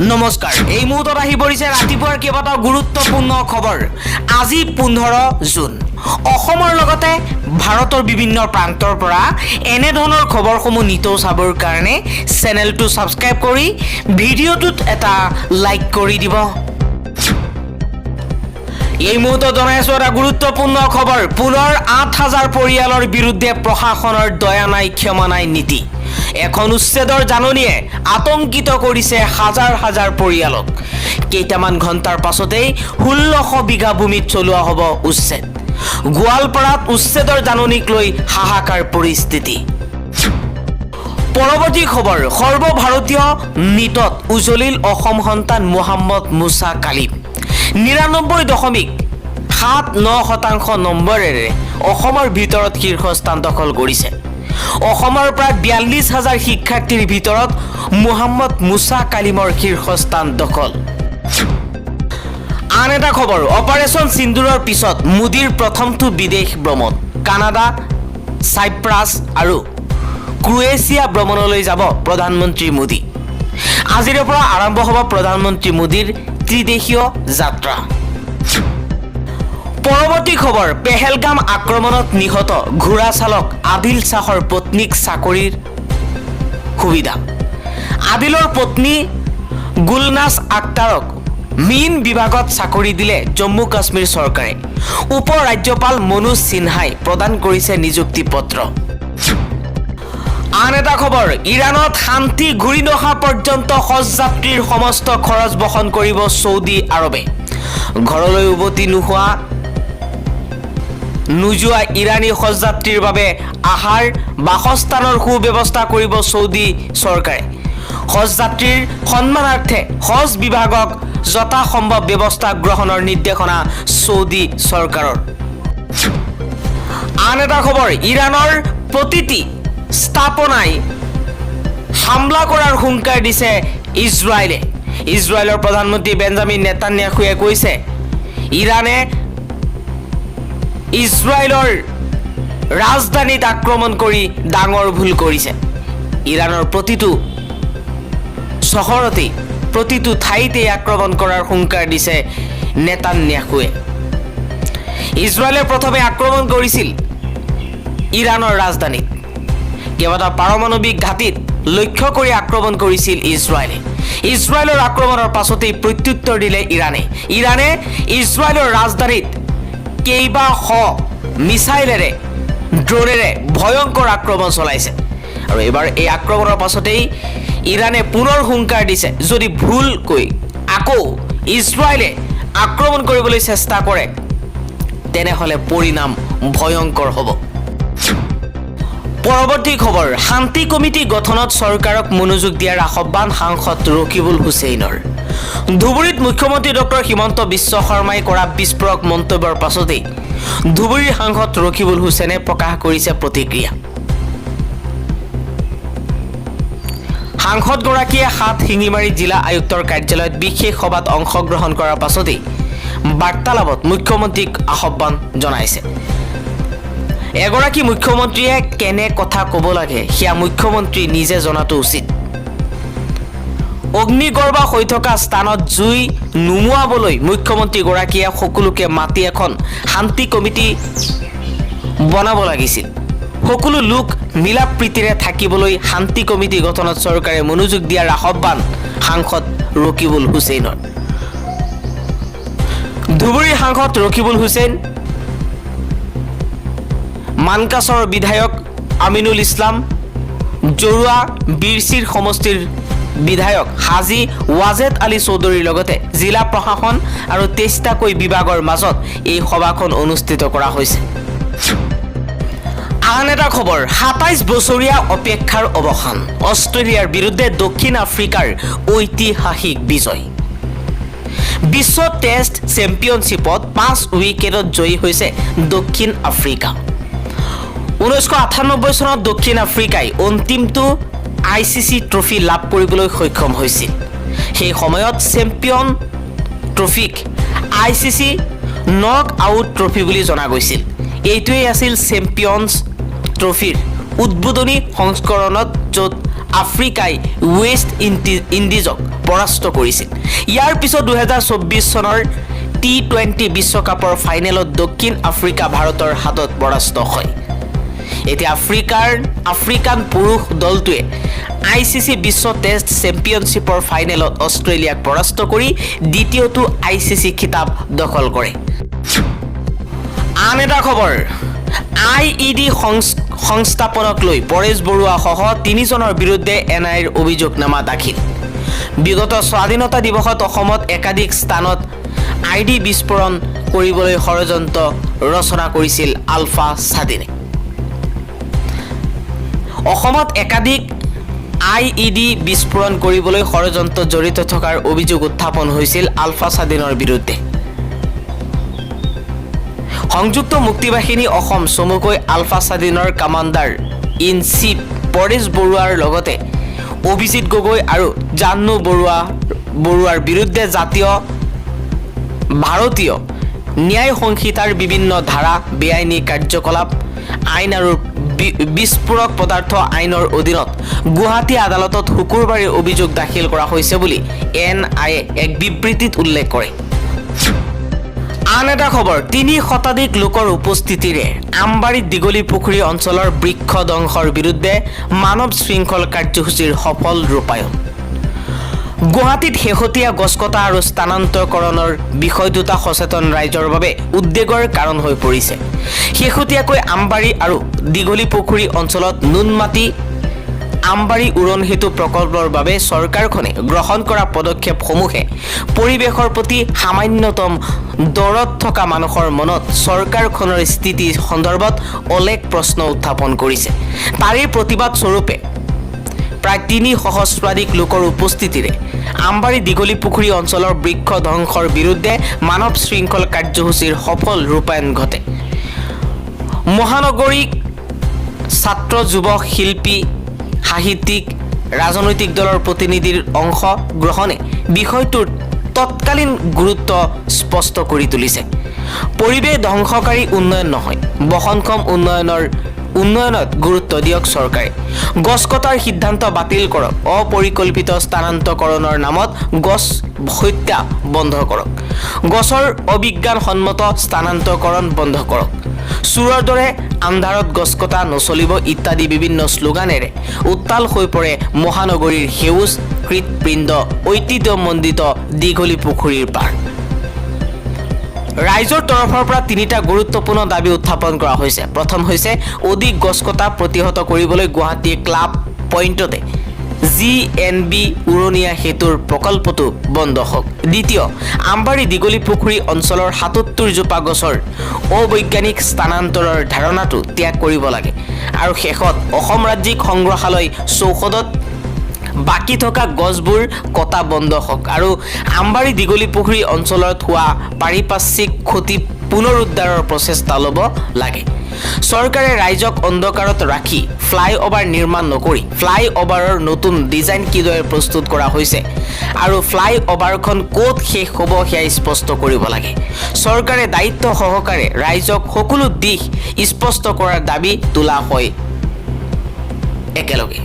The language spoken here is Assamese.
নমস্কাৰ এই মুহূৰ্তত আহি পৰিছে ৰাতিপুৱাৰ কেইবাটাও গুৰুত্বপূৰ্ণ খবৰ আজি 15 জুন অসমৰ লগতে ভাৰতৰ বিভিন্ন প্ৰান্তৰ পৰা এনে ধৰণৰ খবৰসমূহ নিতৌ চাবৰ কাৰণে চেনেলটো সাবস্ক্ৰাইব কৰি ভিডিঅ'টোত এটা লাইক কৰি দিব এই মুহূৰ্তত জনাইছো এটা গুৰুত্বপূৰ্ণ খবৰ পুনৰ 8000 পৰিয়ালৰ বিৰুদ্ধে প্ৰশাসনৰ দয়া নাই ক্ষমা নাই নীতি এখন উচ্ছেদৰ জাননীয়ে আতংকিত কৰিছে হাজাৰ হাজাৰ পৰিয়ালক কেইটামান ঘণ্টাৰ পাছতেই 1600 বিঘা ভূমিত চলোৱা হ'ব উচ্ছেদ গোৱালপাৰাত উচ্ছেদৰ জাননীক লৈ হাহাকাৰ পৰিস্থিতি পৰৱৰ্তী খবৰ সৰ্বভাৰতীয় নীটত উজলিল অসম সন্তান মোহাম্মদ মুছা কালিম 99.79% নম্বৰেৰে অসমৰ ভিতৰত শীৰ্ষস্থান দখল কৰিছে অসমৰ প্ৰায় 42000 শিক্ষাৰ্থীৰ ভিতৰত মোহাম্মদ মুছা কালিমৰ শীৰ্ষস্থান দখল আন এটা খবৰ অপাৰেশ্যন সিন্দুৰৰ পিছত মোদীৰ প্ৰথমটো বিদেশ ভ্ৰমণ কানাডা সাইপ্ৰাছ আৰু ক্ৰোয়েছিয়া ভ্ৰমণলৈ যাব প্ৰধানমন্ত্ৰী মোদী আজিৰ পৰা আৰম্ভ হ'ব প্ৰধানমন্ত্ৰী মোদীৰ ত্ৰিদেশীয় যাত্ৰা পৰৱৰ্তী খবৰ পেহেলগাম আক্ৰমণত নিহত ঘোঁৰা চালক আদিল শাহৰ পত্নীক চাকৰিৰ সুবিধা আদিলৰ পত্নী গুলনাজ আক্তাৰক মীন বিভাগত চাকৰি দিলে জম্মু কাশ্মীৰ চৰকাৰে উপ ৰাজ্যপাল মনোজ সিনহাই প্ৰদান কৰিছে নিযুক্তি পত্ৰ আন এটা খবৰ ইৰাণত শান্তি ঘূৰি নহা পৰ্যন্ত হজযাত্ৰীৰ সমস্ত খৰচ বহন কৰিব সৌদি আৰবে ঘৰলৈ উভতি নোযোৱা ইৰাণী হজযাত্ৰীৰ বাবে আহাৰ বাসস্থানৰ সুব্যৱস্থা কৰিব সৌদি চৰকাৰে হজযাত্ৰীৰ সন্মানাৰ্থে হজ বিভাগক যথাসম্ভৱ ব্যৱস্থা গ্ৰহণৰ নিৰ্দেশনা সৌদি চৰকাৰৰ আন এটা খবৰ ইৰাণৰ প্ৰতিটি স্থাপনাই হামলা কৰাৰ হুংকাৰ দিছে ইজৰাইলৰ প্ৰধানমন্ত্ৰী বেঞ্জামিন নেতান্যাহুৱে কৈছে ইৰাণে ইজৰাইলৰ ৰাজধানীত আক্ৰমণ কৰি ডাঙৰ ভুল কৰিছে ইৰাণৰ প্ৰতিটো চহৰতে প্ৰতিটো ঠাইতে আক্ৰমণ কৰাৰ হুংকাৰ দিছে নেতান্যাহুৱে ইজৰাইলে প্ৰথমে আক্ৰমণ কৰিছিল ইৰাণৰ ৰাজধানীত কেইবাটাও পাৰমাণৱিক ঘাটিত লক্ষ্য কৰি আক্ৰমণ কৰিছিল ইজৰাইলৰ আক্ৰমণৰ পাছতেই প্ৰত্যুত্তৰ দিলে ইৰাণে ইজৰাইলৰ ৰাজধানীত কেইবাশ মিছাইলেৰে ড্ৰোনেৰে ভয়ংকৰ আক্ৰমণ চলাইছে আৰু এবাৰ এই আক্ৰমণৰ পাছতেই ইৰাণে পুনৰ হুংকাৰ দিছে যদি ভুলকৈ আকৌ ইজৰাইলে আক্ৰমণ কৰিবলৈ চেষ্টা কৰে তেনেহলে পৰিণাম ভয়ংকৰ হ'ব পৰৱৰ্তী খবৰ শান্তি কমিটি গঠনত চৰকাৰক মনোযোগ দিয়াৰ আহ্বান সাংসদ ৰকিবুল হুছেইনৰ ধুবুৰীত মুখ্যমন্ত্ৰী ডক্টৰ হিমন্ত বিশ্ব শৰ্মাই কৰা বিস্ফোৰক মন্তব্যৰ পাছতেই ধুবুৰীৰ সাংসদ ৰকিবুল হুছেইনে প্ৰকাশ কৰিছে প্ৰতিক্ৰিয়া সাংসদগৰাকীয়ে শিঙিমাৰী জিলা আয়ুক্তৰ কাৰ্যালয়ত বিশেষ সভাত অংশগ্ৰহণ কৰাৰ পাছতেই বাৰ্তালাপত মুখ্যমন্ত্ৰীক আহ্বান জনাইছে এগৰাকী মুখ্যমন্ত্ৰীয়ে কেনে কথা ক'ব লাগে সেয়া মুখ্যমন্ত্ৰী নিজে জনাটো উচিত অগ্নিগৰ্ভ হৈ থকা স্থানত জুই নুমুৱাবলৈ মুখ্যমন্ত্ৰীগৰাকীয়ে সকলোকে মাতি এখন শান্তি কমিটি বনাব লাগিছিল সকলো লোক মিলা প্ৰীতিৰে থাকিবলৈ শান্তি কমিটি গঠনত চৰকাৰে মনোযোগ দিয়াৰ আহ্বান সাংসদ ৰকিবুল হুছেইনৰ ধুবুৰীৰ সাংসদ ৰকিবুল হুছেইন মানকাছৰ বিধায়ক আমিনুল ইছলাম জৰুৱা বীৰচিৰ সমষ্টিৰ বিধায়ক হাজী ৱাজেদ আলী চৌধুৰীৰ লগতে জিলা প্ৰশাসন আৰু 23টা বিভাগৰ মাজত এই সভাখন অনুষ্ঠিত কৰা হৈছে আন এটা খবৰ 27 বছৰীয়া অপেক্ষাৰ অৱসান অষ্ট্ৰেলিয়াৰ বিৰুদ্ধে দক্ষিণ আফ্ৰিকাৰ ঐতিহাসিক বিজয় বিশ্ব টেষ্ট চেম্পিয়নশ্বিপত 5 উইকেটত জয়ী হৈছে দক্ষিণ আফ্ৰিকা 1998 চনত দক্ষিণ আফ্ৰিকাই অন্তিমটো ICC ট্ৰফি লাভ কৰিবলৈ সক্ষম হৈছিল সেই সময়ত চেম্পিয়ন ট্ৰফিক ICC নক আউট ট্ৰফি বুলি জনা গৈছিল এইটোৱেই আছিল চেম্পিয়নছ ট্ৰফিৰ উদ্বোধনী সংস্কৰণত য'ত আফ্ৰিকাই ৱেষ্ট ইণ্ডিজক পৰাস্ত কৰিছিল। ইয়াৰ পিছত 2024 চনৰ T20 বিশ্বকাপৰ ফাইনেলত দক্ষিণ আফ্ৰিকা ভাৰতৰ হাতত পৰাস্ত হয়। এতিয়া আফ্ৰিকান পুৰুষ দলটোৱে ICC বিশ্ব টেষ্ট চেম্পিয়নশ্বিপৰ ফাইনেলত অষ্ট্ৰেলিয়াক পৰাস্ত কৰি দ্বিতীয়টো ICC খিতাপ দখল কৰে। আন এটা খবৰ, IED সংস্থাপনক লৈ পৰেশ বৰুৱা সহ 3 জনৰ বিৰুদ্ধে NIAৰ অভিযোগনামা দাখিল। বিগত স্বাধীনতা দিৱসত অসমত একাধিক স্থানত ID বিস্ফোৰণ কৰিবলৈ ষড়যন্ত্ৰ ৰচনা কৰিছিল আলফা স্বাধীনে। অসমত একাধিক IED বিস্ফোৰণ কৰিবলৈ ষড়যন্ত্ৰত জড়িত থকাৰ অভিযোগ উত্থাপন হৈছিল আলফা স্বাধীনৰ বিৰুদ্ধে। সংযুক্ত মুক্তিবাহিনী অসম চমুকৈ আলফা স্বাধীনৰ কামাণ্ডাৰ ইন চিফ পৰেশ বৰুৱাৰ লগতে অভিজিত গগৈ আৰু জাহ্নু বৰুৱাৰ বিৰুদ্ধে ভাৰতীয় ন্যায় সংহিতাৰ বিভিন্ন ধাৰা, বেআইনী কাৰ্যকলাপ আইন আৰু বিস্ফোৰক পদাৰ্থ আইনৰ অধীনত গুৱাহাটী আদালতত শুকুৰবাৰে অভিযোগ দাখিল কৰা হৈছে বুলি NIAয়ে এক বিবৃতিত উল্লেখ কৰে। আন এটা খবৰ, 3 শতাধিক লোকৰ উপস্থিতিৰে আমবাৰীত দীঘলী পুখুৰী অঞ্চলৰ বৃক্ষ ধ্বংসৰ বিৰুদ্ধে মানৱ শৃংখল কাৰ্যসূচীৰ সফল ৰূপায়ণ। গুৱাহাটীত শেহতীয়া গছ কটা আৰু স্থানান্তৰকৰণৰ বিষয় দুটা সচেতন ৰাইজৰ বাবে উদ্বেগৰ কাৰণ হৈ পৰিছে। শেহতীয়াকৈ আমবাৰী আৰু দীঘলী পুখুৰী অঞ্চলত নুনমাটি আমবাৰী উৰণ সেতু প্ৰকল্পৰ বাবে চৰকাৰখনে গ্ৰহণ কৰা পদক্ষেপসমূহে পৰিৱেশৰ প্ৰতি সামান্যতম দৰদ থকা মানুহৰ মনত চৰকাৰখনৰ স্থিতি সন্দৰ্ভত অলেখ প্ৰশ্ন উত্থাপন কৰিছে। তাৰে প্ৰতিবাদ স্বৰূপে প্ৰায় 3 সহস্ৰাধিক লোকৰ উপস্থিতিৰে আমবাৰী দীঘলী পুখুৰী অঞ্চলৰ বৃক্ষ ধ্বংসৰ বিৰুদ্ধে মানৱ শৃংখল কাৰ্যসূচীৰ সফল ৰূপায়ণ ঘটে। মহানগৰীক ছাত্ৰ, যুৱক, শিল্পী, সাহিত্যিক, ৰাজনৈতিক দলৰ প্ৰতিনিধিৰ অংশগ্ৰহণে বিষয়টোৰ তৎকালীন গুৰুত্ব স্পষ্ট কৰি তুলিছে। পৰিৱেশ ধ্বংসকাৰী উন্নয়ন নহয়, বহনক্ষম উন্নয়নত গুৰুত্ব দিয়ক চৰকাৰে। গছ কটাৰ সিদ্ধান্ত বাতিল কৰক, অপৰিকল্পিত স্থানান্তকৰণৰ নামত গছ হত্যা বন্ধ কৰক, গছৰ অবিজ্ঞানসন্মত স্থানান্তৰকৰণ বন্ধ কৰক, চোৰৰ দৰে আন্ধাৰত গছ কটা নচলিব ইত্যাদি বিভিন্ন শ্লোগানেৰে উত্তাল হৈ পৰে মহানগৰীৰ সেউজ হৃদপিণ্ড ঐতিহ্যমণ্ডিত দীঘলী পুখুৰীৰ পাৰ। ৰাইজৰ তৰফৰ পৰা 3টা গুৰুত্বপূৰ্ণ দাবী উত্থাপন কৰা হৈছে। প্ৰথম হৈছে অধিক গছ কটা প্ৰতিহত কৰিবলৈ গুৱাহাটী ক্লাব পইণ্টতে GNB উৰণীয়া সেতুৰ প্ৰকল্পটো বন্ধ হওক। দ্বিতীয়, আমবাৰী দীঘলী পুখুৰী অঞ্চলৰ 77 জোপা গছৰ অবৈজ্ঞানিক স্থানান্তৰৰ ধাৰণাটো ত্যাগ কৰিব লাগে। আৰু শেষত অসম ৰাজ্যিক সংগ্ৰহালয় চৌহদত বাকী থকা গছবোৰ কটা বন্ধ হওক আৰু আমবাৰী দীঘলী পুখুৰী অঞ্চলত হোৱা পাৰিপাৰ্শ্বিক ক্ষতি পুনৰুদ্ধাৰৰ প্ৰচেষ্টা ল'ব লাগে। চৰকাৰে ৰাইজক অন্ধকাৰত ৰাখি ফ্লাইঅভাৰ নিৰ্মাণ নকৰি ফ্লাইঅভাৰৰ নতুন ডিজাইন কিদৰে প্ৰস্তুত কৰা হৈছে আৰু ফ্লাইঅভাৰখন ক'ত শেষ হ'ব সেয়া স্পষ্ট কৰিব লাগে। চৰকাৰে দায়িত্ব সহকাৰে ৰাইজক সকলো দিশ স্পষ্ট কৰাৰ দাবী তোলা হয় একেলগে।